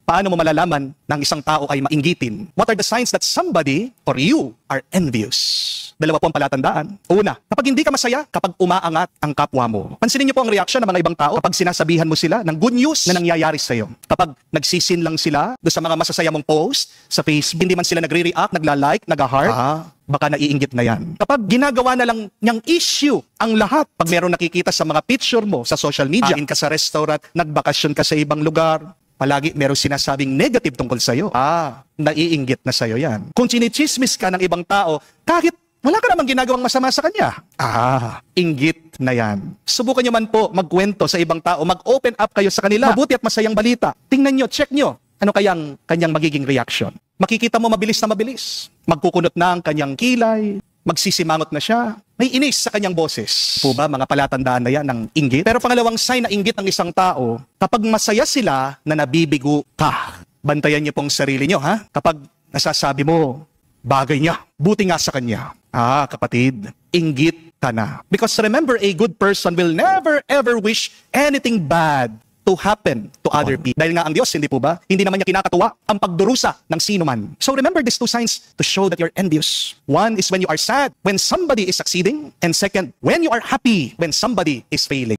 Paano mo malalaman na ang isang tao ay mainggitin? What are the signs that somebody or you are envious? Dalawa po ang palatandaan. Una, kapag hindi ka masaya, kapag umaangat ang kapwa mo. Pansinin niyo po ang reaksyon ng mga ibang tao kapag sinasabihan mo sila ng good news na nangyayari sa iyo. Kapag nagsisin lang sila do sa mga masasaya mong post sa Facebook, hindi man sila nagre-react, nagla-like, nag-heart, baka naiinggit na yan. Kapag ginagawa na lang niyang issue ang lahat, pag meron nakikita sa mga picture mo sa social media, kain ka sa restaurant, nagbakasyon ka sa ibang lugar, palagi merong sinasabing negative tungkol sa'yo. Naiinggit na sa'yo yan. Kung chinichismis ka ng ibang tao, kahit wala ka namang ginagawang masama sa kanya, inggit na yan. Subukan nyo man po magkwento sa ibang tao, mag-open up kayo sa kanila. Mabuti at masayang balita. Tingnan nyo, check nyo. Ano kayang kanyang magiging reaction? Makikita mo mabilis na mabilis. Magkukunot na ang kanyang kilay, magsisimangot na siya, may inis sa kanyang boses. Po ba, mga palatandaan na yan ng inggit? Pero pangalawang sign na inggit ng isang tao, kapag masaya sila na nabibigo ka. Bantayan niyo pong sarili niyo, ha? Kapag nasasabi mo, bagay niya, buti nga sa kanya. Kapatid, inggit ka na. Because remember, a good person will never ever wish anything bad to happen to other people. Dahil nga ang Diyos, hindi po ba? Hindi naman niya kinakatuwa ang pagdurusa ng sino man. So remember these two signs to show that you're envious. One is when you are sad, when somebody is succeeding. And second, when you are happy, when somebody is failing.